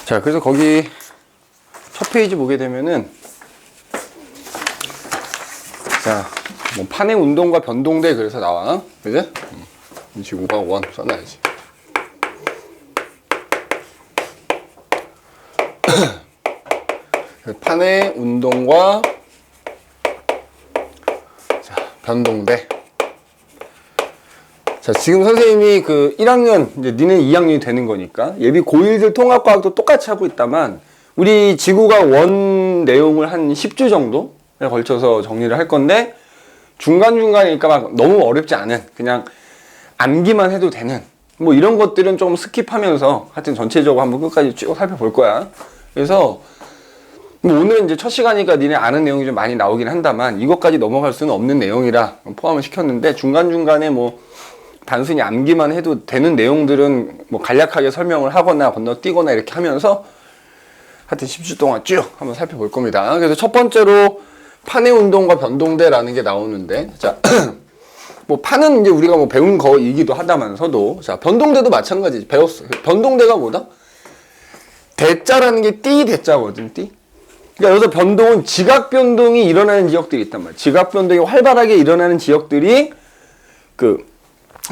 자, 그래서 거기 첫 페이지 보게 되면은, 자, 뭐 판의 운동과 변동대 그래서 나와. 그지? 지구가 원 써놔야지. 판의 운동과 자, 변동대. 자, 지금 선생님이 그 1학년, 이제 니네 2학년이 되는 거니까 예비 고1들 통합과학도 똑같이 하고 있다만 우리 지구가 원 내용을 한 10주 정도에 걸쳐서 정리를 할 건데 중간중간이니까 막 너무 어렵지 않은 그냥 암기만 해도 되는 뭐 이런 것들은 좀 스킵하면서 하여튼 전체적으로 한번 끝까지 쭉 살펴볼 거야. 그래서 뭐 오늘은 이제 첫 시간이니까 니네 아는 내용이 좀 많이 나오긴 한다만 이것까지 넘어갈 수는 없는 내용이라 포함을 시켰는데 중간중간에 뭐 단순히 암기만 해도 되는 내용들은 뭐 간략하게 설명을 하거나 건너뛰거나 이렇게 하면서 하여튼 10주 동안 쭉 한번 살펴볼 겁니다. 그래서 첫 번째로 판의 운동과 변동대라는 게 나오는데, 자, 뭐 판은 이제 우리가 뭐 배운 거이기도 하다만서도, 자, 변동대도 마찬가지 배웠어. 변동대가 뭐다? 대자라는 게 띠 대자거든, 띠. 그러니까 여기서 변동은 지각 변동이 일어나는 지역들이 있단 말이야. 지각 변동이 활발하게 일어나는 지역들이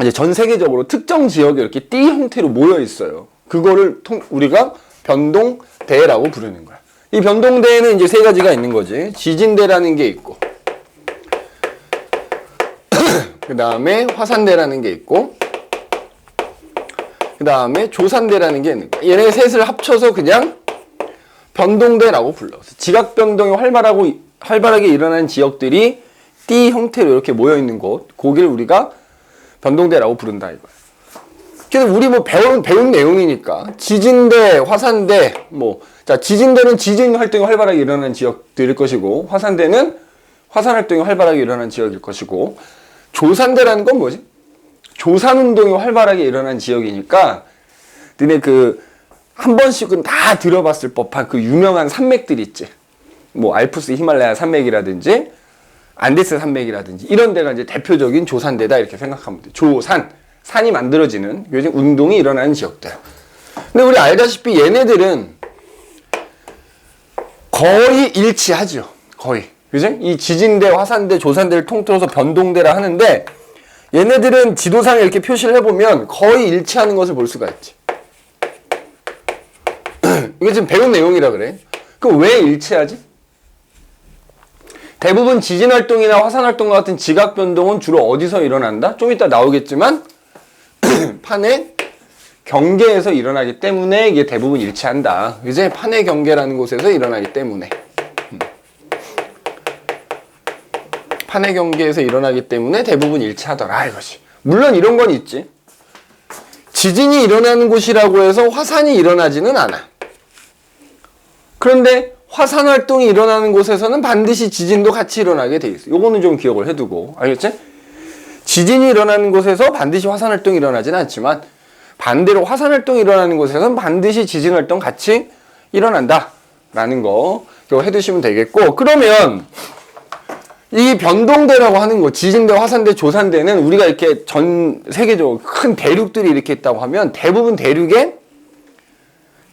이제 전 세계적으로 특정 지역에 이렇게 띠 형태로 모여 있어요. 그거를 우리가 변동대라고 부르는 거야. 이 변동대에는 이제 세 가지가 있는 거지. 지진대라는 게 있고, 그 다음에 화산대라는 게 있고, 그 다음에 조산대라는 게 있는 거야. 얘네 셋을 합쳐서 그냥 변동대라고 불러. 지각 변동이 활발하게 일어나는 지역들이 띠 형태로 이렇게 모여 있는 곳, 거기를 우리가 변동대라고 부른다 이거야. 그래서 우리 뭐 배운 내용이니까 지진대, 화산대, 자, 지진대는 지진 활동이 활발하게 일어나는 지역들일 것이고, 화산대는 화산 활동이 활발하게 일어나는 지역일 것이고, 조산대라는 건 뭐지? 조산 운동이 활발하게 일어나는 지역이니까, 너네 한 번씩은 다 들어봤을 법한 그 유명한 산맥들 있지. 뭐 알프스 히말라야 산맥이라든지 안데스 산맥이라든지 이런 데가 이제 대표적인 조산대다 이렇게 생각하면 돼. 조산, 산이 만들어지는 요즘 운동이 일어나는 지역들. 근데 우리 알다시피 얘네들은 거의 일치하죠. 거의. 그죠? 이 지진대, 화산대, 조산대를 통틀어서 변동대라 하는데 얘네들은 지도상에 이렇게 표시를 해보면 거의 일치하는 것을 볼 수가 있지. 이게 지금 배운 내용이라 그래. 그럼 왜 일치하지? 대부분 지진 활동이나 화산 활동과 같은 지각 변동은 주로 어디서 일어난다? 좀 이따 나오겠지만 판의 경계에서 일어나기 때문에 이게 대부분 일치한다. 이제 판의 경계라는 곳에서 일어나기 때문에 판의 경계에서 일어나기 때문에 대부분 일치하더라 이것이. 물론 이런 건 있지. 지진이 일어나는 곳이라고 해서 화산이 일어나지는 않아. 그런데 화산 활동이 일어나는 곳에서는 반드시 지진도 같이 일어나게 돼 있어. 요거는 좀 기억을 해두고. 알겠지? 지진이 일어나는 곳에서 반드시 화산 활동이 일어나지는 않지만 반대로 화산 활동이 일어나는 곳에서는 반드시 지진 활동 같이 일어난다. 라는 거 이거 해두시면 되겠고, 그러면 이 변동대라고 하는 거, 지진대, 화산대, 조산대는 우리가 이렇게 전 세계적으로 큰 대륙들이 이렇게 있다고 하면 대부분 대륙에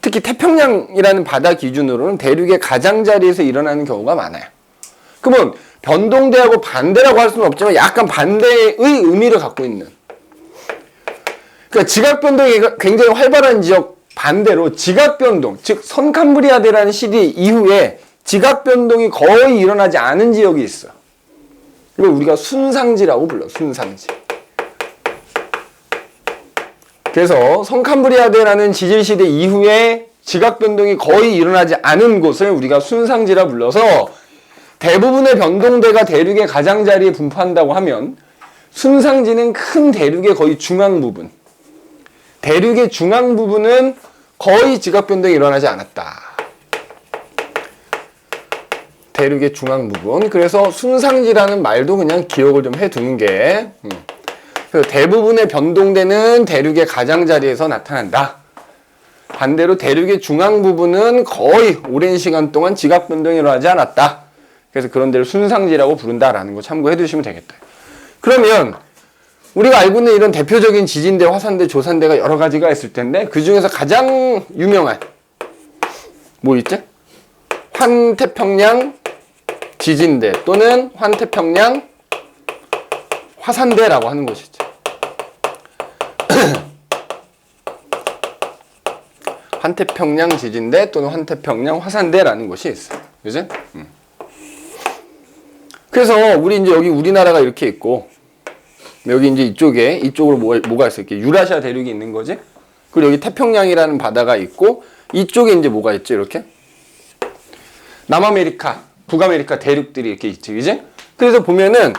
특히 태평양이라는 바다 기준으로는 대륙의 가장자리에서 일어나는 경우가 많아요. 그러면 변동대하고 반대라고 할 수는 없지만 약간 반대의 의미를 갖고 있는. 그러니까 지각변동이 굉장히 활발한 지역 반대로 지각변동, 즉 선캄브리아대라는 시기 이후에 지각변동이 거의 일어나지 않은 지역이 있어. 이걸 우리가 순상지라고 불러. 순상지. 그래서 선캄브리아대라는 지질시대 이후에 지각변동이 거의 일어나지 않은 곳을 우리가 순상지라 불러서 대부분의 변동대가 대륙의 가장자리에 분포한다고 하면 순상지는 큰 대륙의 거의 중앙 부분, 대륙의 중앙 부분은 거의 지각변동이 일어나지 않았다. 대륙의 중앙 부분. 그래서 순상지라는 말도 그냥 기억을 좀 해두는 게 그래서 대부분의 변동대는 대륙의 가장자리에서 나타난다. 반대로 대륙의 중앙 부분은 거의 오랜 시간 동안 지각 변동이 일어나지 않았다. 그래서 그런 데를 순상지라고 부른다라는 거 참고해 두시면 되겠다. 그러면 우리가 알고 있는 이런 대표적인 지진대, 화산대, 조산대가 여러 가지가 있을 텐데 그 중에서 가장 유명한 뭐 있지? 환태평양 지진대 또는 환태평양 화산대라고 하는 것이지. 환태평양 지진대 또는 환태평양 화산대라는 것이 있어요. 그지? 그래서 우리 이제 여기 우리나라가 이렇게 있고 여기 이제 이쪽으로 뭐가 있어? 이렇게 유라시아 대륙이 있는 거지? 그리고 여기 태평양이라는 바다가 있고 이쪽에 이제 뭐가 있지? 이렇게 남아메리카, 북아메리카 대륙들이 이렇게 있지, 그지? 그래서 보면은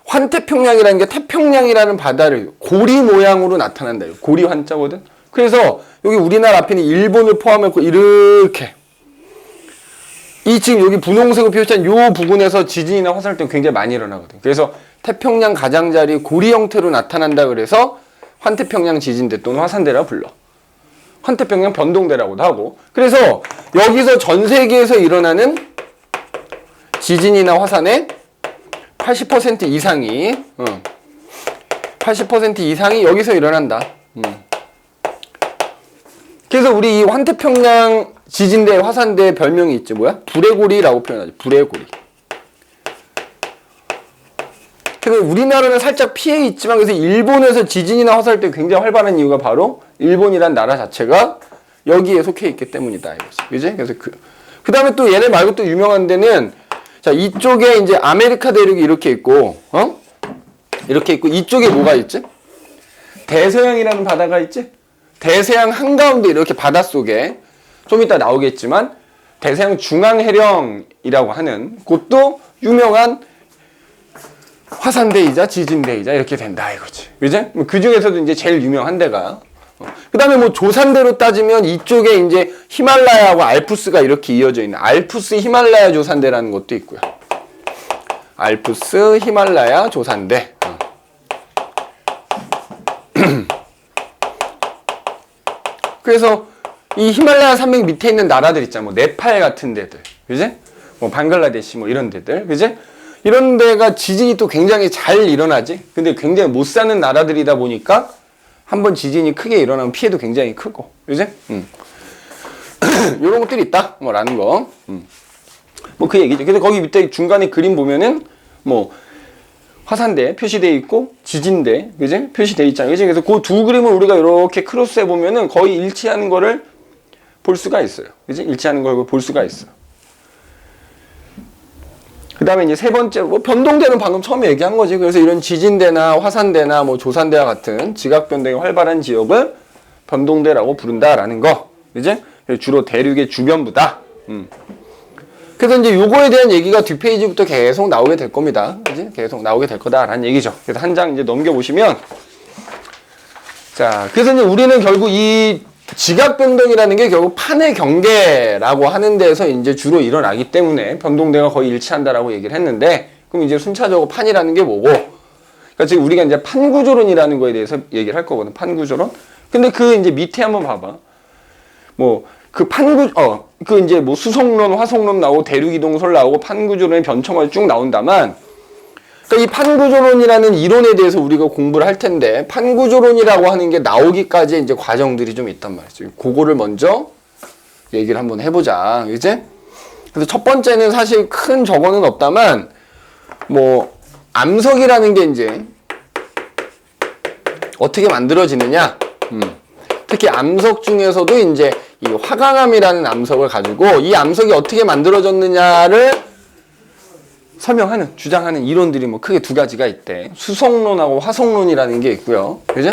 환태평양이라는 게 태평양이라는 바다를 고리 모양으로 나타난다. 고리 환자거든. 그래서 여기 우리나라 앞에는 일본을 포함했고 이렇게 이 지금 여기 분홍색으로 표시한 요 부분에서 지진이나 화산활동이 굉장히 많이 일어나거든. 그래서 태평양 가장자리 고리 형태로 나타난다 그래서 환태평양 지진대 또는 화산대라 불러. 환태평양 변동대라고도 하고. 그래서 여기서 전 세계에서 일어나는 지진이나 화산의 80% 이상이 80% 이상이 여기서 일어난다. 그래서 우리 이 환태평양 지진대 화산대 별명이 있지. 뭐야? 불의 고리라고 표현하지. 불의 고리. 그래서 우리나라는 살짝 피해 있지만 그래서 일본에서 지진이나 화산대 굉장히 활발한 이유가 바로 일본이란 나라 자체가 여기에 속해 있기 때문이다 이거지. 그지? 그래서 그 다음에 또 얘네 말고 또 유명한 데는 자 이쪽에 이제 아메리카 대륙이 이렇게 있고 이렇게 있고 이쪽에 뭐가 있지? 대서양이라는 바다가 있지? 대서양 한가운데 이렇게 바닷속에 좀 이따 나오겠지만 대서양 중앙해령이라고 하는 곳도 유명한 화산대이자 지진대이자 이렇게 된다 이거지. 그지? 그 중에서도 이제 제일 유명한 데가 그 다음에 뭐 조산대로 따지면 이쪽에 이제 히말라야하고 알프스가 이렇게 이어져 있는 알프스 히말라야 조산대라는 것도 있고요. 알프스 히말라야 조산대. 그래서 이 히말라야 산맥 밑에 있는 나라들 있잖아. 뭐 네팔 같은 데들. 그지? 뭐 방글라데시 뭐 이런 데들. 그지? 이런 데가 지진이 또 굉장히 잘 일어나지. 근데 굉장히 못 사는 나라들이다 보니까 한번 지진이 크게 일어나면 피해도 굉장히 크고. 그지? 요런 것들이 있다. 뭐 라는 거. 뭐 그 얘기죠. 그래서 거기 밑에 중간에 그림 보면은 뭐 화산대 표시되어 있고 지진대, 그지? 표시되어 있잖아요. 그지? 그래서 그 두 그림을 우리가 이렇게 크로스해 보면은 거의 일치하는 거를 볼 수가 있어요. 그지? 일치하는 걸 볼 수가 있어. 그 다음에 이제 세 번째로, 뭐 변동대는 방금 처음에 얘기한 거지. 그래서 이런 지진대나 화산대나 뭐 조산대와 같은 지각 변동이 활발한 지역을 변동대라고 부른다라는 거. 그지? 주로 대륙의 주변부다. 그래서 이제 요거에 대한 얘기가 뒷페이지부터 계속 나오게 될 겁니다. 그지? 계속 나오게 될 거다라는 얘기죠. 그래서 한 장 이제 넘겨보시면. 자, 그래서 이제 우리는 결국 이 지각 변동이라는 게 결국 판의 경계라고 하는 데서 이제 주로 일어나기 때문에 변동대가 거의 일치한다라고 얘기를 했는데, 그럼 이제 순차적으로 판이라는 게 뭐고? 그러니까 지금 우리가 이제 판구조론이라는 거에 대해서 얘기를 할 거거든. 판구조론. 근데 그 이제 밑에 한번 봐봐. 뭐 그 그 이제 뭐 수성론, 화성론 나오고 대륙이동설 나오고 판구조론의 변천까지 쭉 나온다만, 그러니까 이 판구조론이라는 이론에 대해서 우리가 공부를 할 텐데, 판구조론이라고 하는 게 나오기까지 이제 과정들이 좀 있단 말이죠. 그거를 먼저 얘기를 한번 해보자. 이제 그래서 첫 번째는 사실 큰 저거는 없다만, 뭐 암석이라는 게 이제 어떻게 만들어지느냐. 특히 암석 중에서도 이제 이 화강암이라는 암석을 가지고 이 암석이 어떻게 만들어졌느냐를 설명하는, 주장하는 이론들이 뭐 크게 두 가지가 있대. 수성론하고 화성론이라는 게 있고요. 그죠?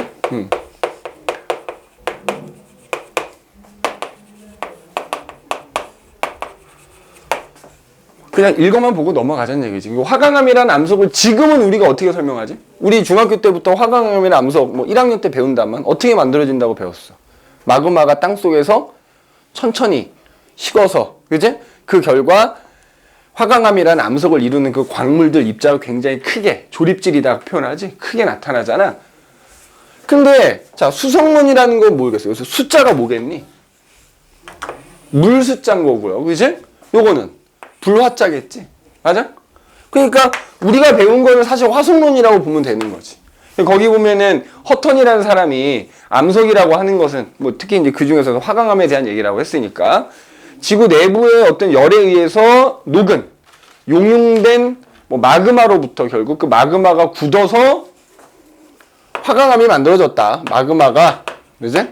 그냥 읽어만 보고 넘어가자는 얘기지. 화강암이라는 암석을 지금은 우리가 어떻게 설명하지? 우리 중학교 때부터 화강암이라는 암석 뭐 1학년 때 배운다면 어떻게 만들어진다고 배웠어? 마그마가 땅속에서 천천히 식어서, 그지? 그 결과 화강암이라는 암석을 이루는 그 광물들 입자가 굉장히 크게, 조립질이다 표현하지? 크게 나타나잖아. 근데 자, 수성론이라는 건 뭐겠어요? 그래서 숫자가 뭐겠니? 물 숫자인 거고요. 그지? 요거는 불화자겠지? 맞아? 그러니까 우리가 배운 거는 사실 화성론이라고 보면 되는 거지. 거기 보면은 허턴이라는 사람이 암석이라고 하는 것은 뭐 특히 이제 그 중에서도 화강암에 대한 얘기라고 했으니까 지구 내부의 어떤 열에 의해서 녹은 용융된 뭐 마그마로부터 결국 그 마그마가 굳어서 화강암이 만들어졌다. 마그마가 그지?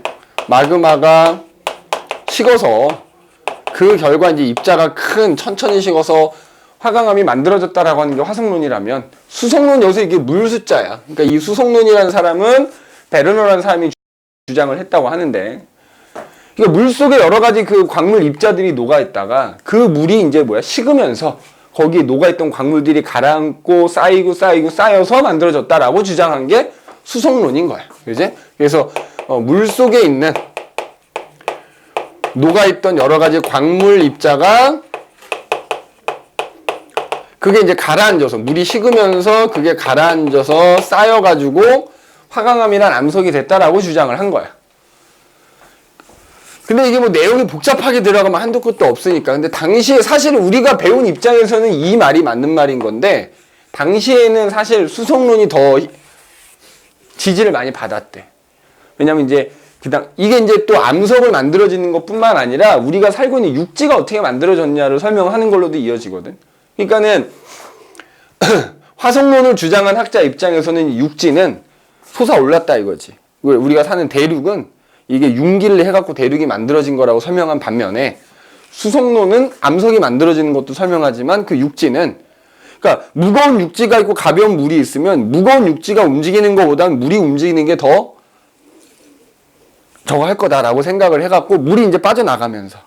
마그마가 식어서 그 결과 이제 입자가 큰 천천히 식어서 화강암이 만들어졌다라고 하는 게 화석론이라면, 수석론 여기서 이게 물 숫자야. 그러니까 이 수석론이라는 사람은 베르너라는 사람이 주장을 했다고 하는데, 그러니까 물 속에 여러 가지 그 광물 입자들이 녹아 있다가 그 물이 이제 뭐야 식으면서 거기 녹아 있던 광물들이 가라앉고 쌓여서 만들어졌다라고 주장한 게 수석론인 거야. 그지? 그래서 물 속에 있는 녹아 있던 여러 가지 광물 입자가 그게 이제 가라앉아서 물이 식으면서 그게 가라앉아서 쌓여가지고 화강암이란 암석이 됐다라고 주장을 한 거야. 근데 이게 뭐 내용이 복잡하게 들어가면 한도 끝도 없으니까. 근데 당시에 사실 우리가 배운 입장에서는 이 말이 맞는 말인 건데, 당시에는 사실 수석론이 더 지지를 많이 받았대. 왜냐면 이제 이게 이제 또 암석을 만들어지는 것뿐만 아니라 우리가 살고 있는 육지가 어떻게 만들어졌냐를 설명하는 걸로도 이어지거든. 그러니까는 화석론을 주장한 학자 입장에서는 육지는 솟아올랐다 이거지. 우리가 사는 대륙은 이게 융기를 해갖고 대륙이 만들어진 거라고 설명한 반면에, 수석론은 암석이 만들어지는 것도 설명하지만 그 육지는, 그러니까 무거운 육지가 있고 가벼운 물이 있으면 무거운 육지가 움직이는 것보다는 물이 움직이는 게 더 저거 할 거다라고 생각을 해갖고 물이 이제 빠져나가면서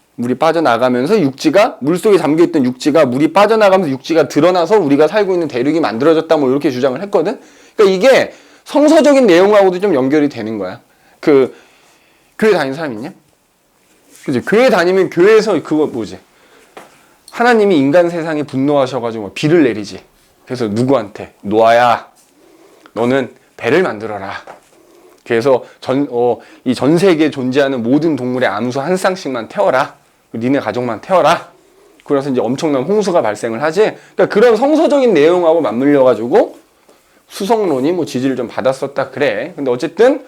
육지가, 물속에 잠겨있던 육지가 물이 빠져나가면서 육지가 드러나서 우리가 살고 있는 대륙이 만들어졌다 뭐 이렇게 주장을 했거든. 그러니까 이게 성서적인 내용하고도 좀 연결이 되는 거야. 그 교회 다니는 사람 있냐? 그지? 교회 다니면 교회에서 그거 뭐지? 하나님이 인간 세상에 분노하셔가지고 비를 내리지. 그래서 누구한테? 노아야, 너는 배를 만들어라. 그래서 이 전 세계에 존재하는 모든 동물의 암수 한 쌍씩만 태워라. 니네 가족만 태워라. 그래서 이제 엄청난 홍수가 발생을 하지. 그러니까 그런 성서적인 내용하고 맞물려가지고 수석론이 뭐 지지를 좀 받았었다 그래. 근데 어쨌든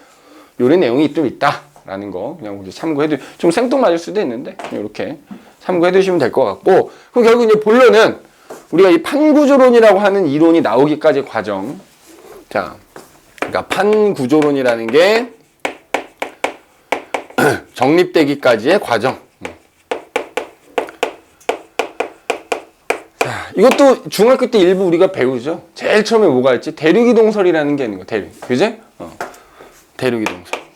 요런 내용이 좀 있다라는 거 그냥 참고해도, 좀 생뚱맞을 수도 있는데 이렇게 참고해 두시면 될 것 같고, 그럼 결국 이제 본론은 우리가 이 판구조론이라고 하는 이론이 나오기까지 과정. 자, 그러니까 판구조론이라는 게 정립되기까지의 과정. 자, 이것도 중학교 때 일부 우리가 배우죠. 제일 처음에 뭐가 있지? 대륙이동설이라는 게 있는 거. 대륙, 그지? 대륙이동설.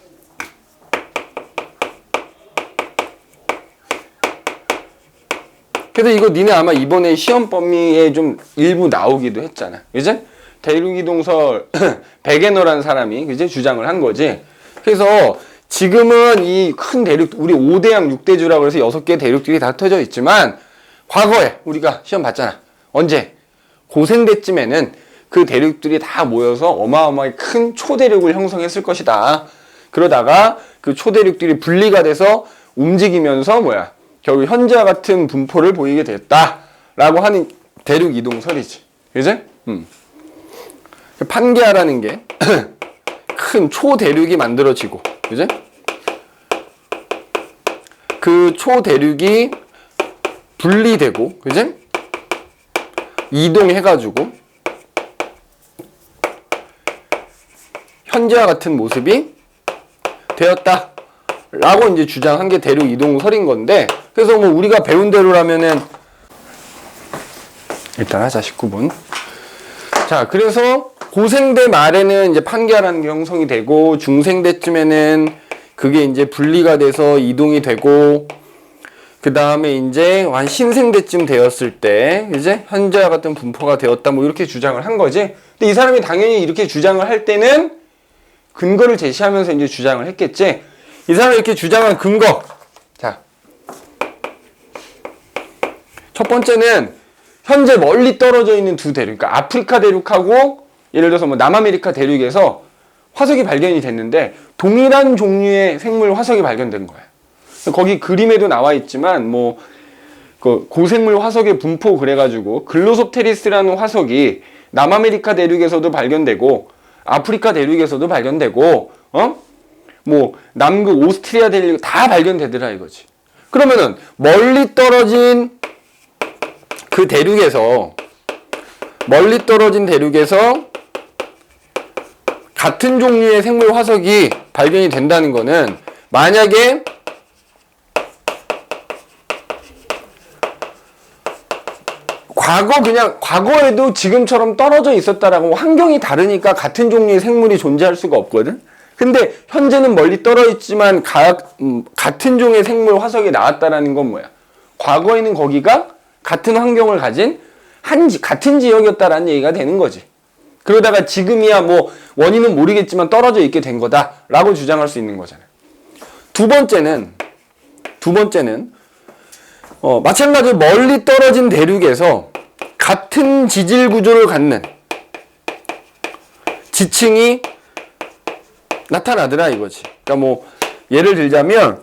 그래서 이거 니네 아마 이번에 시험 범위에 좀 일부 나오기도 했잖아. 그지? 대륙이동설 베게너라는 사람이 그지? 주장을 한 거지. 그래서 지금은 이 큰 대륙, 우리 5대양 6대주라고 해서 6개 대륙들이 다 터져 있지만, 과거에 우리가 시험 봤잖아. 언제? 고생대쯤에는 그 대륙들이 다 모여서 어마어마하게 큰 초대륙을 형성했을 것이다. 그러다가 그 초대륙들이 분리가 돼서 움직이면서 뭐야? 결국 현재와 같은 분포를 보이게 됐다라고 하는 대륙 이동설이지. 그지? 판게아라는 게 큰 초대륙이 만들어지고, 그지? 그 초대륙이 분리되고, 그지? 이동해가지고 현재와 같은 모습이 되었다 라고 이제 주장한 게 대륙 이동설인 건데, 그래서 뭐 우리가 배운 대로라면은 일단 하자. 19분. 자, 그래서 고생대 말에는 이제 판게아라는 게 형성이 되고, 중생대쯤에는 그게 이제 분리가 돼서 이동이 되고, 그 다음에 이제 한 신생대쯤 되었을 때 이제 현재와 같은 분포가 되었다 뭐 이렇게 주장을 한 거지. 근데 이 사람이 당연히 이렇게 주장을 할 때는 근거를 제시하면서 이제 주장을 했겠지. 이 사람이 이렇게 주장한 근거. 자, 첫 번째는 현재 멀리 떨어져 있는 두 대륙, 그러니까 아프리카 대륙하고 예를 들어서 뭐 남아메리카 대륙에서 화석이 발견이 됐는데 동일한 종류의 생물 화석이 발견된 거야. 거기 그림에도 나와 있지만 뭐 그 고생물 화석의 분포 그래가지고 글로소프테리스라는 화석이 남아메리카 대륙에서도 발견되고 아프리카 대륙에서도 발견되고 뭐 남극 오스트리아 대륙 다 발견되더라 이거지. 그러면은 멀리 떨어진 그 대륙에서 같은 종류의 생물 화석이 발견이 된다는 거는 만약에 과거에도 지금처럼 떨어져 있었다라고 환경이 다르니까 같은 종류의 생물이 존재할 수가 없거든. 근데 현재는 멀리 떨어져 있지만 같은 종의 생물 화석이 나왔다라는 건 뭐야? 과거에는 거기가 같은 환경을 가진 같은 지역이었다라는 얘기가 되는 거지. 그러다가 지금이야 뭐 원인은 모르겠지만 떨어져 있게 된 거다라고 주장할 수 있는 거잖아요. 두 번째는 마찬가지로 멀리 떨어진 대륙에서 같은 지질 구조를 갖는 지층이 나타나더라 이거지. 그러니까 뭐 예를 들자면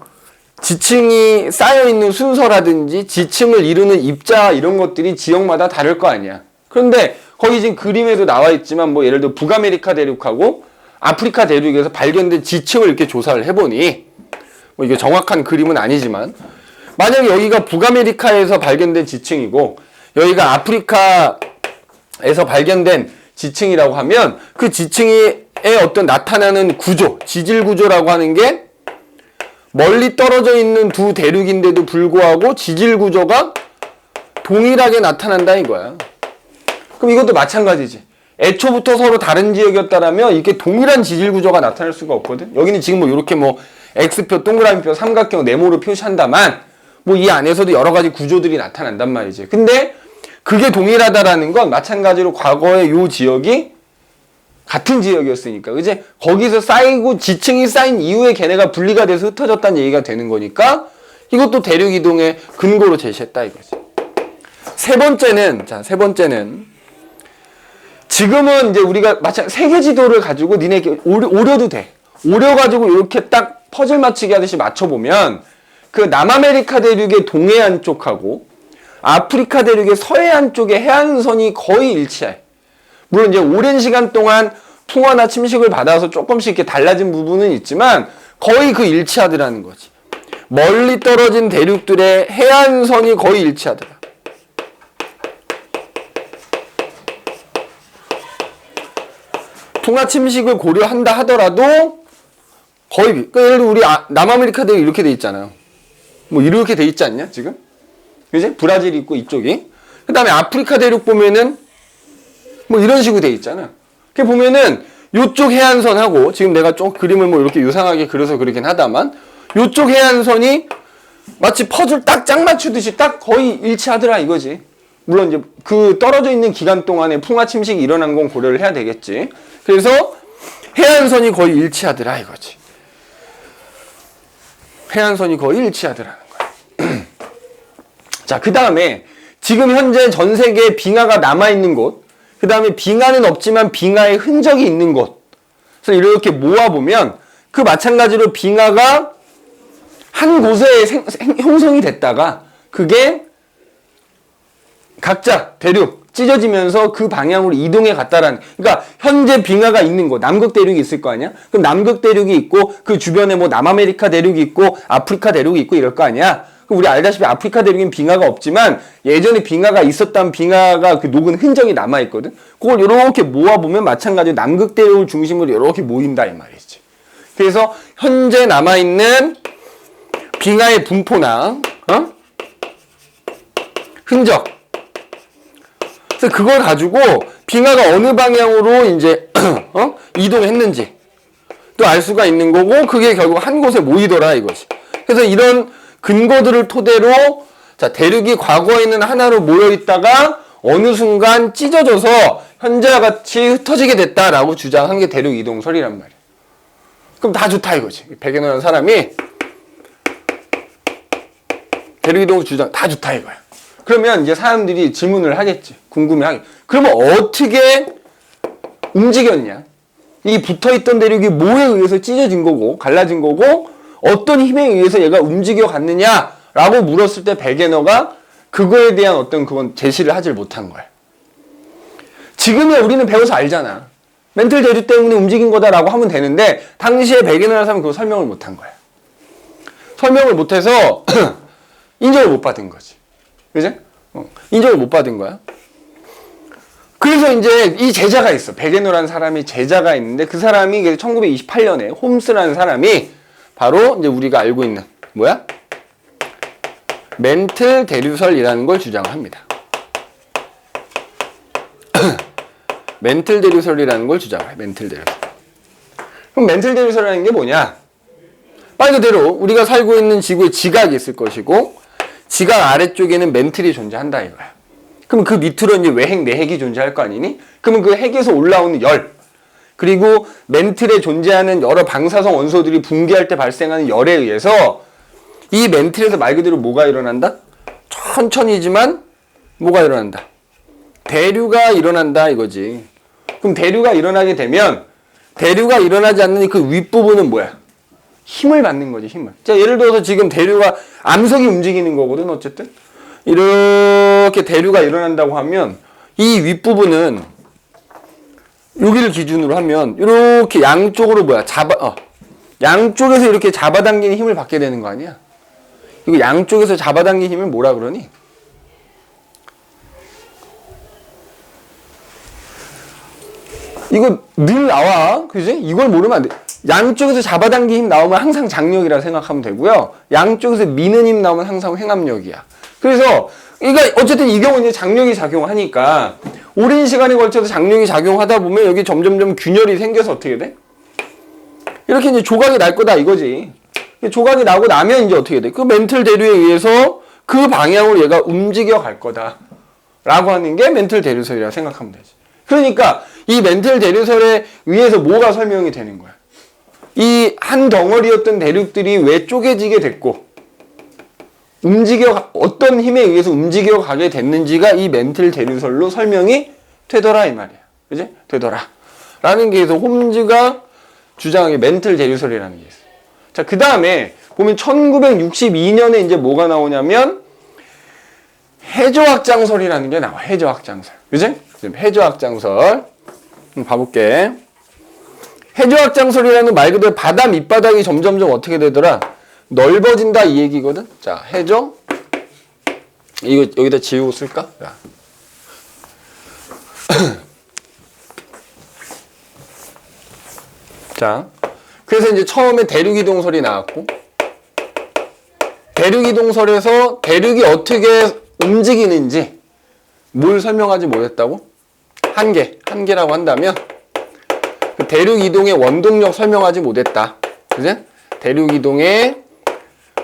지층이 쌓여있는 순서라든지 지층을 이루는 입자 이런 것들이 지역마다 다를 거 아니야. 그런데 거기 지금 그림에도 나와 있지만 뭐 예를 들어 북아메리카 대륙하고 아프리카 대륙에서 발견된 지층을 이렇게 조사를 해보니 뭐 이게 정확한 그림은 아니지만 만약에 여기가 북아메리카에서 발견된 지층이고 여기가 아프리카에서 발견된 지층이라고 하면 그 지층의 어떤 나타나는 구조, 지질 구조라고 하는 게 멀리 떨어져 있는 두 대륙인데도 불구하고 지질 구조가 동일하게 나타난다 이거야. 그럼 이것도 마찬가지지. 애초부터 서로 다른 지역이었다라면 이렇게 동일한 지질 구조가 나타날 수가 없거든. 여기는 지금 뭐 이렇게 뭐 X표, 동그라미표, 삼각형, 네모로 표시한다만 뭐 이 안에서도 여러 가지 구조들이 나타난단 말이지. 근데 그게 동일하다라는 건 마찬가지로 과거의 요 지역이 같은 지역이었으니까, 그지? 거기서 쌓이고 지층이 쌓인 이후에 걔네가 분리가 돼서 흩어졌다는 얘기가 되는 거니까 이것도 대륙 이동의 근거로 제시했다 이거지. 세 번째는 지금은 이제 우리가 세계 지도를 가지고 니네 오려도 돼. 오려가지고 이렇게 딱 퍼즐 맞추기 하듯이 맞춰보면 그 남아메리카 대륙의 동해안 쪽하고 아프리카 대륙의 서해안 쪽의 해안선이 거의 일치해. 물론 이제 오랜 시간 동안 풍화나 침식을 받아서 조금씩 이렇게 달라진 부분은 있지만 거의 그 일치하더라는 거지. 멀리 떨어진 대륙들의 해안선이 거의 일치하더라. 풍화 침식을 고려한다 하더라도 거의 그러니까 예를 들어 우리 남아메리카 대륙 이렇게 돼 있잖아요. 뭐 이렇게 돼 있지 않냐 지금? 그지? 브라질이 있고 이쪽이. 그 다음에 아프리카 대륙 보면은 뭐 이런 식으로 돼 있잖아. 그 보면은 요쪽 해안선하고 지금 내가 좀 그림을 뭐 이렇게 유상하게 그려서 그리긴 하다만 요쪽 해안선이 마치 퍼즐 딱 짝 맞추듯이 딱 거의 일치하더라 이거지. 물론 이제 그 떨어져 있는 기간 동안에 풍화 침식이 일어난 건 고려를 해야 되겠지. 그래서 해안선이 거의 일치하더라 이거지. 해안선이 거의 일치하더라는 거야. 자, 그 다음에 지금 현재 전 세계에 빙하가 남아있는 곳, 그 다음에 빙하는 없지만 빙하의 흔적이 있는 곳. 그래서 이렇게 모아보면 그 마찬가지로 빙하가 한 곳에 형성이 됐다가 그게 각자 대륙 찢어지면서 그 방향으로 이동해 갔다라는, 그러니까 현재 빙하가 있는 곳, 남극 대륙이 있을 거 아니야? 그럼 남극 대륙이 있고 그 주변에 뭐 남아메리카 대륙이 있고 아프리카 대륙이 있고 이럴 거 아니야? 그럼 우리 알다시피 아프리카 대륙엔 빙하가 없지만 예전에 빙하가 있었던 빙하가 그 녹은 흔적이 남아있거든? 그걸 이렇게 모아보면 마찬가지로 남극 대륙을 중심으로 이렇게 모인다 이 말이지. 그래서 현재 남아있는 빙하의 분포나 흔적, 그래서 그걸 가지고 빙하가 어느 방향으로 이제 이동했는지 또 알 수가 있는 거고, 그게 결국 한 곳에 모이더라 이것이. 그래서 이런 근거들을 토대로 자, 대륙이 과거에는 하나로 모여 있다가 어느 순간 찢어져서 현재와 같이 흩어지게 됐다라고 주장한 게 대륙 이동설이란 말이야. 그럼 다 좋다 이거지. 백연호라는 사람이 대륙 이동 주장 다 좋다 이거야. 그러면 이제 사람들이 질문을 하겠지. 궁금해하겠지. 그러면 어떻게 움직였냐? 이 붙어있던 대륙이 뭐에 의해서 찢어진 거고 갈라진 거고 어떤 힘에 의해서 얘가 움직여 갔느냐라고 물었을 때 백연어가 그거에 대한 어떤 그건 제시를 하질 못한 거야. 지금은 우리는 배워서 알잖아. 멘틀 대류 때문에 움직인 거다라고 하면 되는데 당시에 백연어라는 사람은 그거 설명을 못한 거야. 설명을 못해서 인정을 못 받은 거지. 그지? 인정을 못 받은 거야. 그래서 이제 이 제자가 있어. 베게너라는 사람이 제자가 있는데 그 사람이 1928년에 홈스라는 사람이 바로 이제 우리가 알고 있는 뭐야? 멘틀 대류설이라는 걸 주장합니다. 멘틀 대류설이라는 걸 주장해. 멘틀 대류설. 그럼 멘틀 대류설이라는 게 뭐냐? 말 그대로 우리가 살고 있는 지구에 지각이 있을 것이고 지각 아래쪽에는 멘틀이 존재한다 이거야. 그럼 그 밑으로 이제 외핵, 내핵이 존재할 거 아니니? 그러면 그 핵에서 올라오는 열, 그리고 멘틀에 존재하는 여러 방사성 원소들이 붕괴할 때 발생하는 열에 의해서 이 멘틀에서 말 그대로 뭐가 일어난다? 천천히지만 뭐가 일어난다? 대류가 일어난다 이거지. 그럼 대류가 일어나게 되면 대류가 일어나지 않는 그 윗부분은 뭐야? 힘을 받는 거지, 힘을. 자, 예를 들어서 지금 대류가 암석이 움직이는 거거든, 어쨌든. 이렇게 대류가 일어난다고 하면 이 윗부분은 여기를 기준으로 하면 이렇게 양쪽으로 뭐야? 양쪽에서 이렇게 잡아당기는 힘을 받게 되는 거 아니야? 이거 양쪽에서 잡아당기는 힘을 뭐라 그러니? 이거 늘 나와. 그지? 이걸 모르면 안 돼. 양쪽에서 잡아당기는 힘 나오면 항상 장력이라 생각하면 되고요. 양쪽에서 미는 힘 나오면 항상 횡압력이야. 그래서 그러니까 어쨌든 이 경우는 이제 장력이 작용하니까 오랜 시간에 걸쳐서 장력이 작용하다 보면 여기 점점점 균열이 생겨서 어떻게 돼? 이렇게 이제 조각이 날 거다 이거지. 조각이 나고 나면 이제 어떻게 돼? 그 멘틀 대류에 의해서 그 방향으로 얘가 움직여 갈 거다. 라고 하는 게 멘틀 대류설이라고 생각하면 되지. 그러니까 이 멘틀 대류설에 의해서 뭐가 설명이 되는 거야? 이 한 덩어리였던 대륙들이 왜 쪼개지게 됐고 어떤 힘에 의해서 움직여 가게 됐는지가 이 멘틀 대류설로 설명이 되더라 이 말이야. 그지? 되더라. 라는 게 있어. 홈즈가 주장하는 게 멘틀 대류설이라는 게 있어. 자, 그 다음에 보면 1962년에 이제 뭐가 나오냐면 해저확장설이라는 게 나와. 해저확장설. 그지? 해저확장설. 봐볼게. 해저확장설이라는 말 그대로 바다 밑바닥이 점점점 어떻게 되더라? 넓어진다 이 얘기거든. 자, 해저. 이거 여기다 지우고 쓸까? 자, 그래서 이제 처음에 대륙이동설이 나왔고, 대륙이동설에서 대륙이 어떻게 움직이는지 뭘 설명하지 못했다고? 한계라고 한다면 그 대륙 이동의 원동력 설명하지 못했다. 그지? 대륙 이동의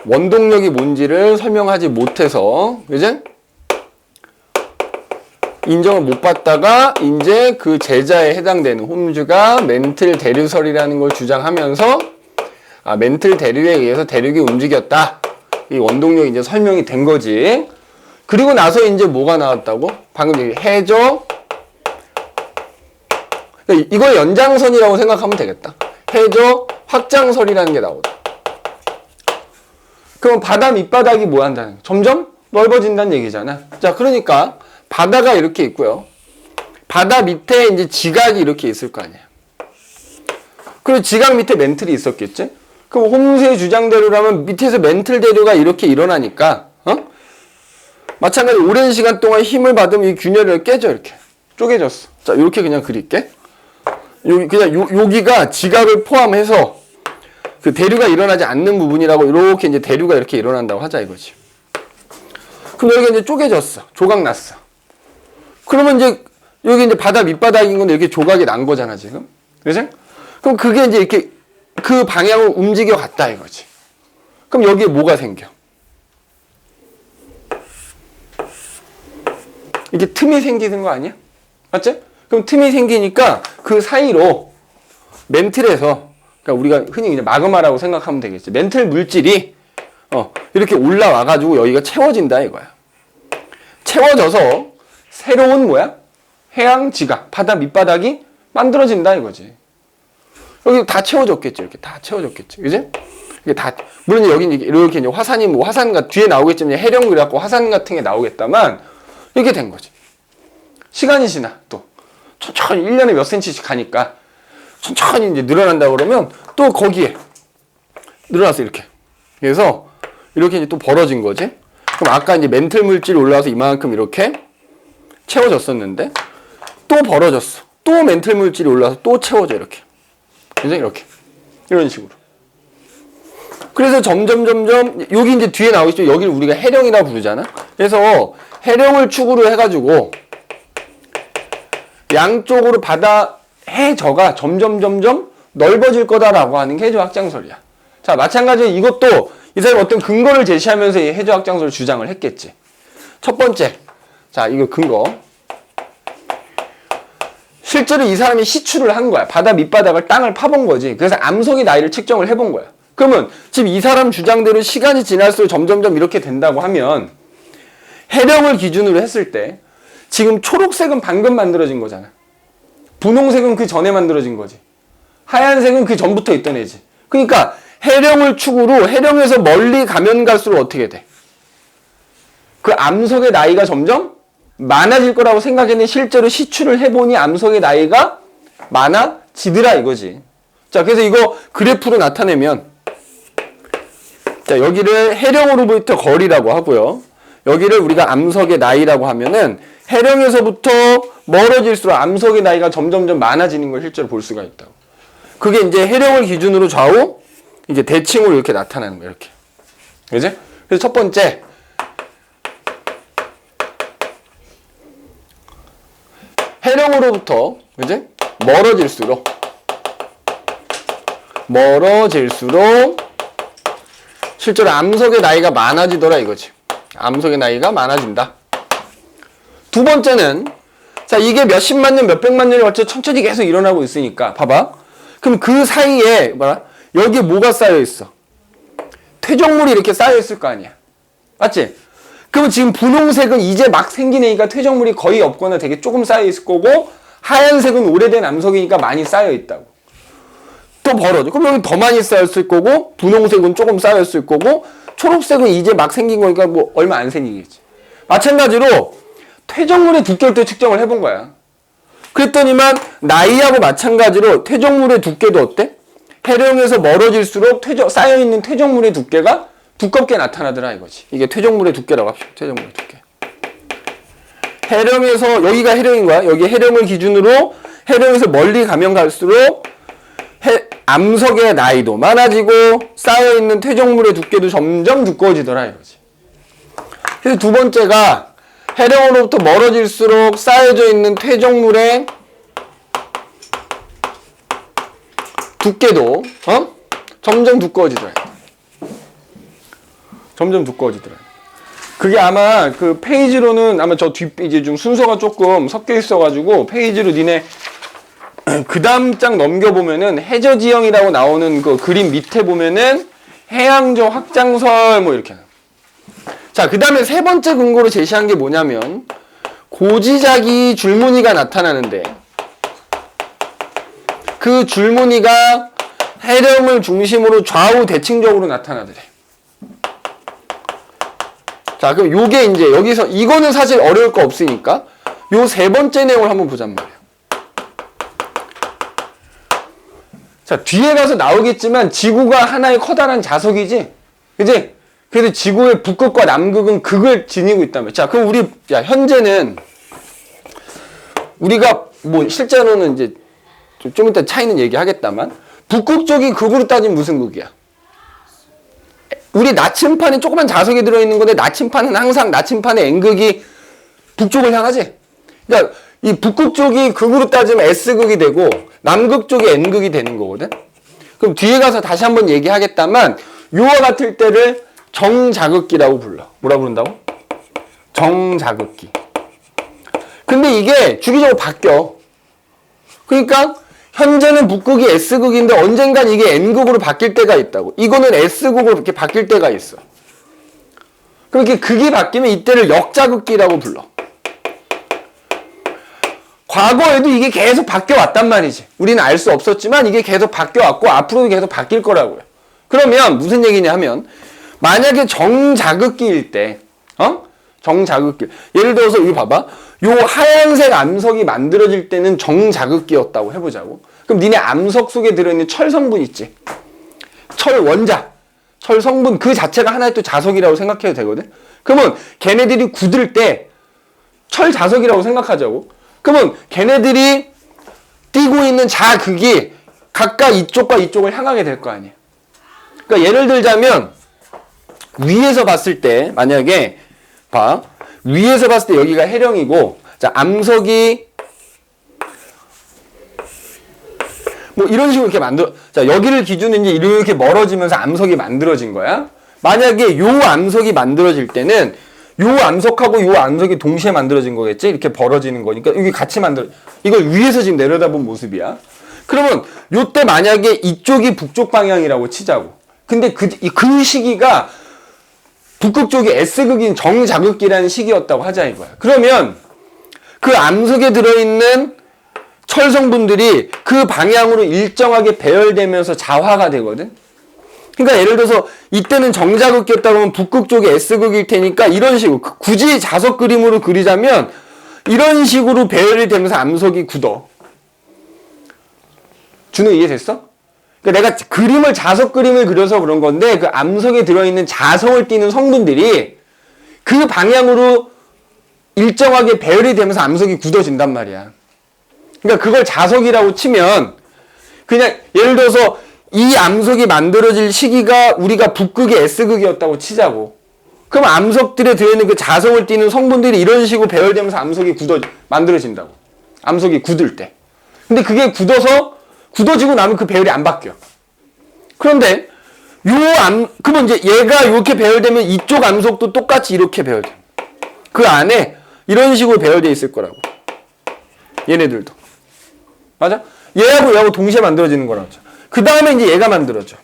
원동력이 뭔지를 설명하지 못해서, 그지? 인정을 못 받다가 이제 그 제자에 해당되는 홈즈가 멘틀 대류설이라는 걸 주장하면서 멘틀 대류에 의해서 대륙이 움직였다. 이 원동력이 이제 설명이 된 거지. 그리고 나서 이제 뭐가 나왔다고? 방금 얘기 해저. 이걸 연장선이라고 생각하면 되겠다. 해저 확장설이라는 게 나오다. 그럼 바다 밑바닥이 뭐 한다는 거야? 점점 넓어진다는 얘기잖아. 자, 그러니까 바다가 이렇게 있고요. 바다 밑에 이제 지각이 이렇게 있을 거 아니야. 그리고 지각 밑에 멘틀이 있었겠지? 그럼 홈스의 주장대로라면 밑에서 멘틀 대류가 이렇게 일어나니까, 마찬가지로 오랜 시간 동안 힘을 받으면 이 균열이 깨져, 이렇게. 쪼개졌어. 자, 이렇게 그냥 그릴게. 여기가 지각을 포함해서 그 대류가 일어나지 않는 부분이라고 이렇게 이제 대류가 이렇게 일어난다고 하자 이거지. 그럼 여기가 이제 쪼개졌어. 조각 났어. 그러면 이제 여기 이제 바다 밑바닥인 건데 이렇게 조각이 난 거잖아, 지금. 그지? 그럼 그게 이제 이렇게 그 방향으로 움직여 갔다 이거지. 그럼 여기에 뭐가 생겨? 이게 틈이 생기는 거 아니야? 맞지? 그럼 틈이 생기니까 그 사이로 멘틀에서, 그러니까 우리가 흔히 이제 마그마라고 생각하면 되겠지. 멘틀 물질이 이렇게 올라와가지고 여기가 채워진다 이거야. 채워져서 새로운 뭐야? 해양 지각, 바다 밑바닥이 만들어진다 이거지. 여기 다 채워졌겠지. 이렇게 다 채워졌겠지. 그지? 이게 다, 물론 여기 이렇게 이제 화산이 뭐 화산 뒤에 나오겠지만 해령 그래갖고 화산 같은 게 나오겠다만 이렇게 된 거지. 시간이 지나 또 천천히 1년에 몇 센치씩 가니까 천천히 이제 늘어난다 그러면 또 거기에 늘어났어 이렇게. 그래서 이렇게 이제 또 벌어진 거지. 그럼 아까 이제 멘틀 물질이 올라와서 이만큼 이렇게 채워졌었는데 또 벌어졌어. 또 멘틀 물질이 올라와서 또 채워져 이렇게. 그죠? 이렇게. 이런 식으로. 그래서 점점 여기 이제 뒤에 나오겠죠. 여기를 우리가 해령이라고 부르잖아. 그래서 해령을 축으로 해가지고 양쪽으로 해저가 점점 넓어질 거다라고 하는 게 해저 확장설이야. 자, 마찬가지로 이것도 이 사람이 어떤 근거를 제시하면서 이 해저 확장설을 주장을 했겠지. 첫 번째, 자, 이거 근거. 실제로 이 사람이 시추를 한 거야. 바다 밑바닥을 땅을 파본 거지. 그래서 암석의 나이를 측정을 해본 거야. 그러면 지금 이 사람 주장대로 시간이 지날수록 점점 이렇게 된다고 하면 해령을 기준으로 했을 때 지금 초록색은 방금 만들어진 거잖아. 분홍색은 그 전에 만들어진 거지. 하얀색은 그 전부터 있던 애지. 그러니까 해령을 축으로 해령에서 멀리 가면 갈수록 어떻게 돼? 그 암석의 나이가 점점 많아질 거라고 생각했는데 실제로 시추를 해보니 암석의 나이가 많아지더라 이거지. 자, 그래서 이거 그래프로 나타내면 자, 여기를 해령으로부터 거리라고 하고요. 여기를 우리가 암석의 나이라고 하면은 해령에서부터 멀어질수록 암석의 나이가 점점 많아지는 걸 실제로 볼 수가 있다고. 그게 이제 해령을 기준으로 좌우 이제 대칭으로 이렇게 나타나는 거예요. 이렇게. 그지? 그래서 첫 번째 해령으로부터 그지? 멀어질수록 실제로 암석의 나이가 많아지더라 이거지. 암석의 나이가 많아진다. 두 번째는 자, 이게 몇십만 년, 몇백만 년이 걸쳐 천천히 계속 일어나고 있으니까 봐봐. 그럼 그 사이에 여기에 뭐가 쌓여 있어? 퇴적물이 이렇게 쌓여 있을 거 아니야. 맞지? 그러면 지금 분홍색은 이제 막 생긴 애니까 퇴적물이 거의 없거나 되게 조금 쌓여 있을 거고 하얀색은 오래된 암석이니까 많이 쌓여 있다고. 또 벌어져. 그럼 여기 더 많이 쌓였을 거고 분홍색은 조금 쌓였을 거고 초록색은 이제 막 생긴 거니까 뭐 얼마 안 생기겠지. 마찬가지로 퇴적물의 두께를 또 측정을 해본 거야. 그랬더니만 나이하고 마찬가지로 퇴적물의 두께도 어때? 해령에서 멀어질수록 쌓여있는 퇴적물의 두께가 두껍게 나타나더라 이거지. 이게 퇴적물의 두께라고 합시다. 퇴적물의 두께. 해령에서 여기가 해령인 거야. 여기 해령을 기준으로 해령에서 멀리 가면 갈수록 암석의 나이도 많아지고 쌓여있는 퇴적물의 두께도 점점 두꺼워지더라 이거지. 그래서 두 번째가 해령으로부터 멀어질수록 쌓여져 있는 퇴적물의 두께도 점점 두꺼워지더라. 점점 두꺼워지더라. 그게 아마 그 페이지로는 아마 저 뒷페이지 중 순서가 조금 섞여 있어가지고 페이지로 니네 그 다음 장 넘겨보면은 해저지형이라고 나오는 그 그림 밑에 보면은 해양저 확장설 뭐 이렇게. 자, 그 다음에 세 번째 근거로 제시한 게 뭐냐면 고지자기 줄무늬가 나타나는데 그 줄무늬가 해령을 중심으로 좌우 대칭적으로 나타나더래. 자, 그럼 요게 이제 여기서 이거는 사실 어려울 거 없으니까 요 세 번째 내용을 한번 보잔 말이에요. 자, 뒤에 가서 나오겠지만 지구가 하나의 커다란 자석이지? 그지? 그래도 지구의 북극과 남극은 극을 지니고 있다며. 자, 그럼 현재는 우리가 뭐 실제로는 이제 좀 이따 차이는 얘기하겠다만 북극 쪽이 극으로 따지면 무슨 극이야? 우리 나침판에 조그만 자석이 들어있는 건데 나침판은 항상 나침판의 N극이 북쪽을 향하지? 그러니까 이 북극 쪽이 극으로 따지면 S극이 되고 남극 쪽이 N극이 되는 거거든? 그럼 뒤에 가서 다시 한번 얘기하겠다만 요와 같을 때를 정자극기라고 불러. 뭐라 부른다고? 정자극기. 근데 이게 주기적으로 바뀌어. 그러니까 현재는 북극이 S극인데 언젠간 이게 N극으로 바뀔 때가 있다고. 이거는 S극으로 이렇게 바뀔 때가 있어. 그렇게 극이 바뀌면 이때를 역자극기라고 불러. 과거에도 이게 계속 바뀌어왔단 말이지. 우리는 알 수 없었지만 이게 계속 바뀌어왔고 앞으로도 계속 바뀔 거라고요. 그러면 무슨 얘기냐 하면 만약에 정자극기일 때 정자극기. 예를 들어서 여기 봐봐. 요 하얀색 암석이 만들어질 때는 정자극기였다고 해보자고. 그럼 니네 암석 속에 들어있는 철 성분 있지? 철 원자. 철 성분 그 자체가 하나의 또 자석이라고 생각해도 되거든. 그러면 걔네들이 굳을 때 철 자석이라고 생각하자고. 그러면 걔네들이 띄고 있는 자극이 각각 이쪽과 이쪽을 향하게 될 거 아니야. 그러니까 예를 들자면 위에서 봤을 때 만약에 봐. 위에서 봤을 때 여기가 해령이고 자, 암석이 뭐 이런 식으로 이렇게 자, 여기를 기준으로 이제 이렇게 멀어지면서 암석이 만들어진 거야. 만약에 요 암석이 만들어질 때는 요 암석하고 요 암석이 동시에 만들어진 거겠지? 이렇게 벌어지는 거니까 여기 같이 이걸 위에서 지금 내려다본 모습이야. 그러면 요때 만약에 이쪽이 북쪽 방향이라고 치자고. 근데 그 시기가 북극 쪽이 S극인 정자극기라는 시기였다고 하자 이거야. 그러면 그 암석에 들어있는 철 성분들이 그 방향으로 일정하게 배열되면서 자화가 되거든. 그러니까 예를 들어서 이때는 정자극기였다 그러면 북극 쪽이 S극일 테니까 이런 식으로 굳이 자석 그림으로 그리자면 이런 식으로 배열이 되면서 암석이 굳어. 준호 이해됐어? 그러니까 내가 그림을 자석 그림을 그려서 그런 건데 그 암석에 들어있는 자성을 띠는 성분들이 그 방향으로 일정하게 배열이 되면서 암석이 굳어진단 말이야. 그러니까 그걸 자석이라고 치면 그냥 예를 들어서 이 암석이 만들어질 시기가 우리가 북극이 S극이었다고 치자고. 그럼 암석들에 들어있는 그 자성을 띠는 성분들이 이런 식으로 배열되면서 암석이 만들어진다고. 암석이 굳을 때. 근데 그게 굳어지고 나면 그 배열이 안 바뀌어. 그런데 그러면 이제 얘가 이렇게 배열되면 이쪽 암석도 똑같이 이렇게 배열돼. 그 안에 이런 식으로 배열되어 있을 거라고. 얘네들도. 맞아? 얘하고 동시에 만들어지는 거라고. 그 다음에 이제 얘가 만들어져.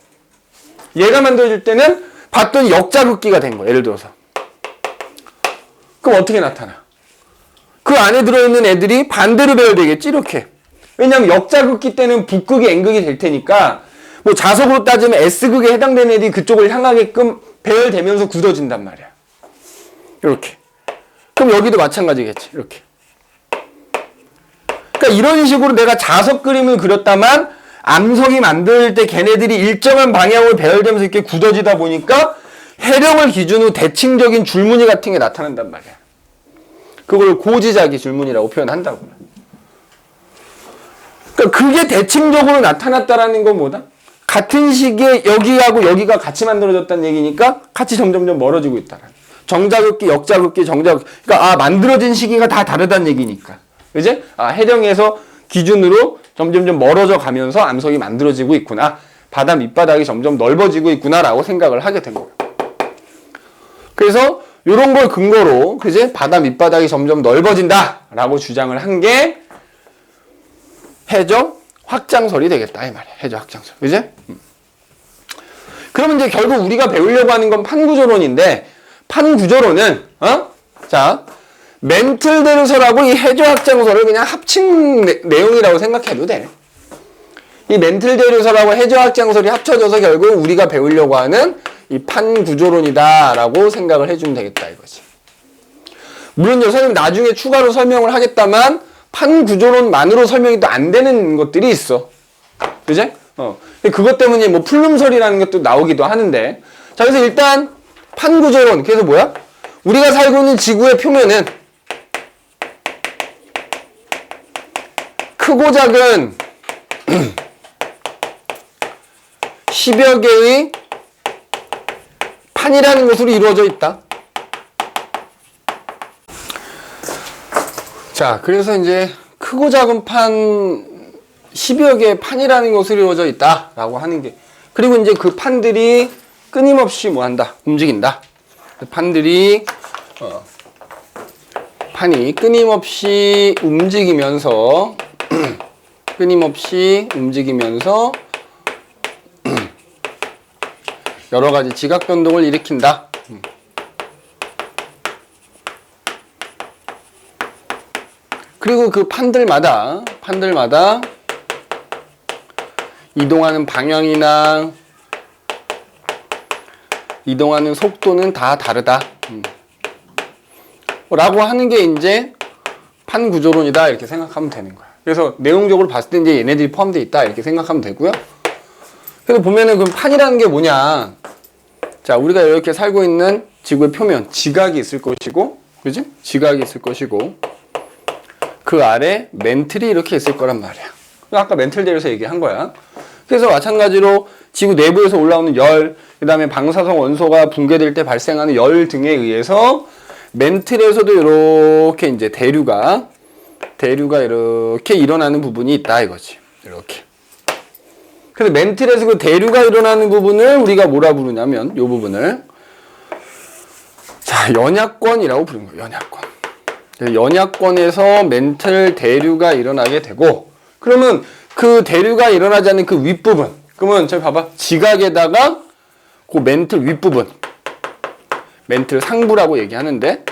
얘가 만들어질 때는 봤더니 역자극기가 된 거야. 예를 들어서. 그럼 어떻게 나타나? 그 안에 들어있는 애들이 반대로 배열되겠지? 이렇게. 왜냐면 역자극기 때는 북극이 N극이 될 테니까 뭐 자석으로 따지면 S극에 해당되는 애들이 그쪽을 향하게끔 배열되면서 굳어진단 말이야. 이렇게. 그럼 여기도 마찬가지겠지. 이렇게. 그러니까 이런 식으로 내가 자석 그림을 그렸다만 암석이 만들 때 걔네들이 일정한 방향으로 배열되면서 이렇게 굳어지다 보니까 해령을 기준으로 대칭적인 줄무늬 같은 게 나타난단 말이야. 그걸 고지자기 줄무늬라고 표현한다고. 그러니까 그게 대칭적으로 나타났다라는 건 뭐다? 같은 시기에 여기하고 여기가 같이 만들어졌다는 얘기니까 같이 점점점 멀어지고 있다라는. 정자극기, 역자극기, 정자극기. 그러니까 만들어진 시기가 다 다르다는 얘기니까. 그지? 해령에서 기준으로 점점점 멀어져 가면서 암석이 만들어지고 있구나. 바다 밑바닥이 점점 넓어지고 있구나라고 생각을 하게 된 거예요. 그래서 이런 걸 근거로 그지? 바다 밑바닥이 점점 넓어진다라고 주장을 한 게 해저 확장설이 되겠다 이 말이야. 해저 확장설. 그지? 그러면 이제 결국 우리가 배우려고 하는 건 판구조론인데 판구조론은 자 멘틀데르설하고 이 해저 확장설을 그냥 합친 내용이라고 생각해도 돼. 이 멘틀데르설하고 해저 확장설이 합쳐져서 결국 우리가 배우려고 하는 이 판구조론이다라고 생각을 해주면 되겠다 이거지. 물론 선생님 나중에 추가로 설명을 하겠다만 판구조론만으로 설명이 또 안 되는 것들이 있어. 그지? 그것 때문에 뭐 풀름설이라는 것도 나오기도 하는데. 자, 그래서 일단 판구조론. 그래서 뭐야? 우리가 살고 있는 지구의 표면은 크고 작은 10여 개의 판이라는 것으로 이루어져 있다. 자, 그래서 이제 크고 작은 판 10여 개의 판이라는 것으로 이루어져 있다라고 하는 게, 그리고 이제 그 판들이 끊임없이 뭐 한다? 움직인다. 판이 끊임없이 움직이면서 여러 가지 지각 변동을 일으킨다. 그리고 그 판들마다 이동하는 방향이나 이동하는 속도는 다 다르다. 라고 하는 게 이제 판 구조론이다 이렇게 생각하면 되는 거야. 그래서 내용적으로 봤을 때 이제 얘네들이 포함되어 있다 이렇게 생각하면 되고요. 그래서 보면은 그 판이라는 게 뭐냐? 자, 우리가 이렇게 살고 있는 지구의 표면, 지각이 있을 것이고, 그지? 지각이 있을 것이고, 그 아래 멘틀이 이렇게 있을 거란 말이야. 아까 멘틀 대려서 얘기한 거야. 그래서 마찬가지로 지구 내부에서 올라오는 열, 그 다음에 방사성 원소가 붕괴될 때 발생하는 열 등에 의해서 멘틀에서도 이렇게 이제 대류가 이렇게 일어나는 부분이 있다 이거지. 이렇게. 그래서 멘틀에서 그 대류가 일어나는 부분을 우리가 뭐라 부르냐면 이 부분을 자, 연약권이라고 부르는 거예요. 연약권. 연약권에서 멘틀 대류가 일어나게 되고, 그러면 그 대류가 일어나지 않는 그 윗부분, 그러면 저기 봐봐, 지각에다가 그 멘틀 윗부분, 멘틀 상부라고 얘기하는데,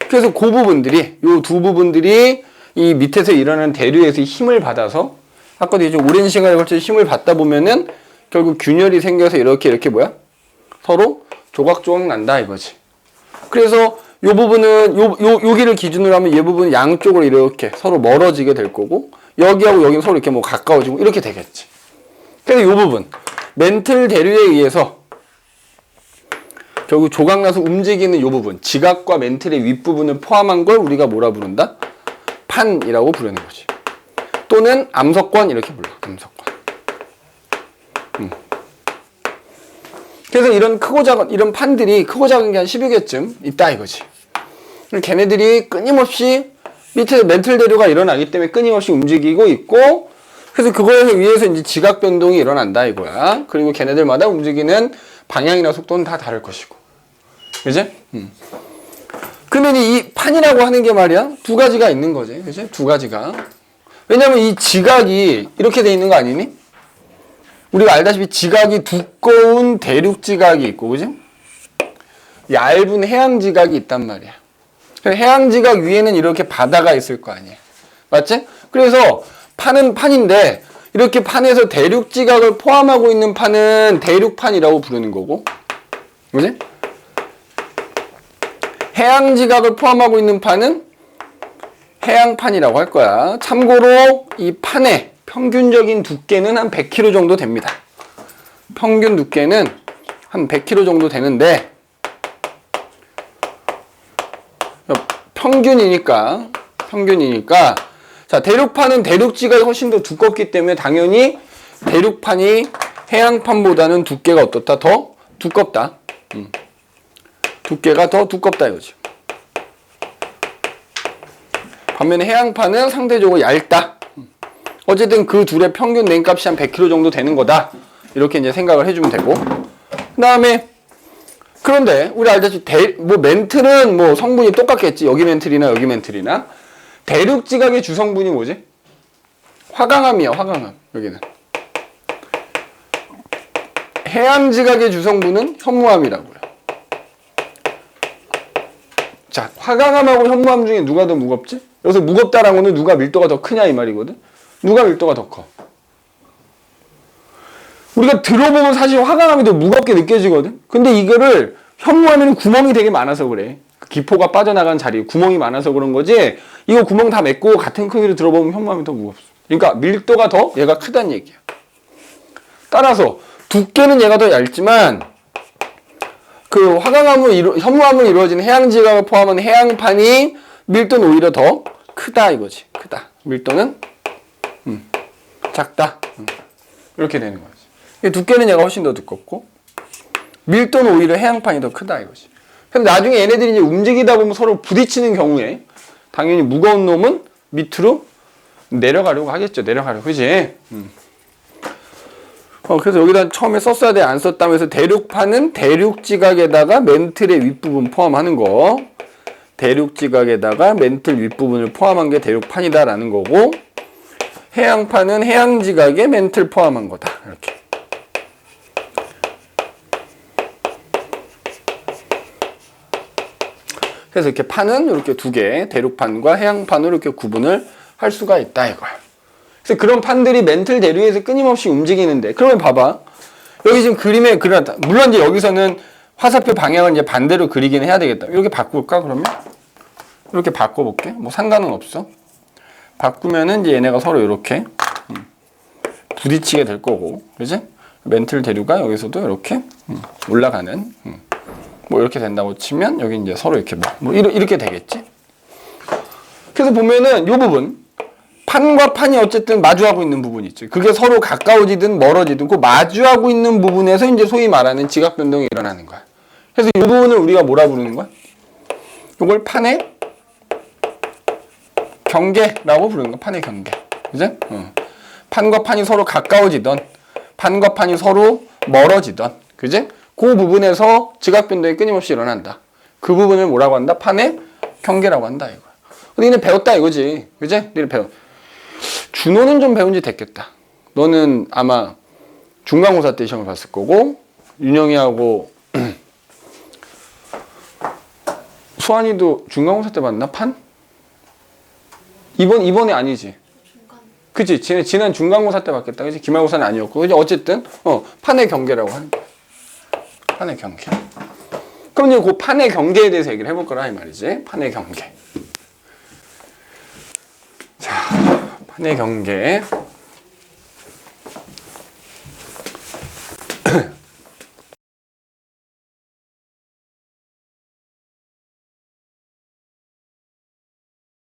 그래서 그 부분들이, 요 두 부분들이 이 밑에서 일어나는 대류에서 힘을 받아서, 아까도 이제 오랜 시간에 걸쳐 힘을 받다 보면은 결국 균열이 생겨서 이렇게 뭐야? 서로 조각조각 난다 이거지. 그래서 요 부분은 여기를 기준으로 하면 이 부분은 양쪽으로 이렇게 서로 멀어지게 될 거고, 여기하고 여기는 서로 이렇게 뭐 가까워지고 이렇게 되겠지. 그래서 요 부분 멘틀 대류에 의해서 결국 조각나서 움직이는 요 부분, 지각과 멘틀의 윗부분을 포함한 걸 우리가 뭐라 부른다? 판이라고 부르는 거지. 또는 암석권 이렇게 불러. 암석권. 그래서 이런 크고 작은 이런 판들이 크고 작은 게 한 10여 개쯤 있다 이거지. 걔네들이 끊임없이 밑에서 멘틀 대류가 일어나기 때문에 끊임없이 움직이고 있고, 그래서 그거에 의해서 이제 지각 변동이 일어난다 이거야. 그리고 걔네들마다 움직이는 방향이나 속도는 다 다를 것이고. 그지? 그러면 이 판이라고 하는 게 말이야, 두 가지가 있는 거지. 그지? 두 가지가. 왜냐면 이 지각이 이렇게 돼 있는 거 아니니? 우리가 알다시피 지각이 두꺼운 대륙 지각이 있고, 그지? 얇은 해양 지각이 있단 말이야. 해양 지각 위에는 이렇게 바다가 있을 거 아니야. 맞지? 그래서 판은 판인데, 이렇게 판에서 대륙 지각을 포함하고 있는 판은 대륙판이라고 부르는 거고, 그지? 해양 지각을 포함하고 있는 판은 해양판이라고 할 거야. 참고로 이 판의 평균적인 두께는 한 100km 정도 됩니다. 평균 두께는 한 100km 정도 되는데, 평균이니까 자, 대륙판은 대륙지각이 훨씬 더 두껍기 때문에 당연히 대륙판이 해양판보다는 두께가 어떻다? 더 두껍다. 두께가 더 두껍다 이거지. 반면에 해양판은 상대적으로 얇다. 어쨌든 그 둘의 평균 냉값이 한 100km 정도 되는 거다. 이렇게 이제 생각을 해주면 되고. 그 다음에, 그런데, 우리 알다시피, 멘틀은 뭐 성분이 똑같겠지. 여기 멘틀이나 여기 멘틀이나. 대륙 지각의 주성분이 뭐지? 화강암이야, 화강암. 여기는. 해양 지각의 주성분은 현무암이라고요. 자, 화강암하고 현무암 중에 누가 더 무겁지? 여기서 무겁다라는 거는 누가 밀도가 더 크냐 이 말이거든. 누가 밀도가 더 커? 우리가 들어보면 사실 화강암이 더 무겁게 느껴지거든. 근데 이거를 현무암에는 구멍이 되게 많아서 그래. 기포가 빠져나간 자리에 구멍이 많아서 그런 거지. 이거 구멍 다 맺고 같은 크기로 들어보면 현무암이 더 무겁어. 그러니까 밀도가 더 얘가 크다는 얘기야. 따라서 두께는 얘가 더 얇지만 그 화강암으로 현무암으로 이루어진 해양지각을 포함한 해양판이 밀도는 오히려 더 크다 이거지. 크다. 밀도는 작다. 이렇게 되는 거지. 두께는 얘가 훨씬 더 두껍고 밀도는 오히려 해양판이 더 크다 이거지. 그럼 나중에 얘네들이 이제 움직이다 보면 서로 부딪히는 경우에 당연히 무거운 놈은 밑으로 내려가려고 하겠죠. 내려가려고. 그지? 그래서 여기다 처음에 썼어야 돼. 안 썼다면서 대륙판은 대륙지각에다가 멘틀의 윗부분 포함하는 거. 대륙지각에다가 멘틀 윗부분을 포함한 게 대륙판이다라는 거고, 해양판은 해양지각에 멘틀 포함한 거다. 이렇게. 그래서 이렇게 판은 이렇게 두 개, 대륙판과 해양판으로 이렇게 구분을 할 수가 있다 이거야. 그래서 그런 판들이 멘틀 대류에서 끊임없이 움직이는데, 그러면 봐봐. 여기 지금 그림에 그려놨다. 물론 이제 여기서는 화살표 방향을 이제 반대로 그리긴 해야 되겠다. 이렇게 바꿀까, 그러면? 이렇게 바꿔볼게. 뭐 상관은 없어. 바꾸면은 이제 얘네가 서로 이렇게 부딪히게 될 거고, 그지? 멘틀 대류가 여기서도 이렇게 올라가는 뭐 이렇게 된다고 치면 여기 이제 서로 이렇게 뭐 이렇게 되겠지. 그래서 보면은 이 부분 판과 판이 어쨌든 마주하고 있는 부분이 있죠. 그게 서로 가까워지든 멀어지든 그 마주하고 있는 부분에서 이제 소위 말하는 지각 변동이 일어나는 거야. 그래서 이 부분을 우리가 뭐라 부르는 거야? 이걸 판의 경계라고 부르는 거야. 판의 경계. 그죠? 판과 판이 서로 가까워지던 판과 판이 서로 멀어지던 그지? 그 부분에서 지각 변동이 끊임없이 일어난다. 그 부분을 뭐라고 한다? 판의 경계라고 한다 이거야. 너희는 배웠다 이거지. 그지? 너희는 배워. 준호는 좀 배운 지 됐겠다. 너는 아마 중간고사 때 시험을 봤을 거고 윤영이하고 수환이도 중간고사 때 봤나? 판? 이번에 아니지. 그치? 지난 중간고사 때 봤겠다. 그치? 기말고사는 아니었고. 그치? 어쨌든 판의 경계라고 하는 거야. 판의 경계. 그럼 이제 그 판의 경계에 대해서 얘기를 해볼 거라 이 말이지. 판의 경계. 자, 판의 경계.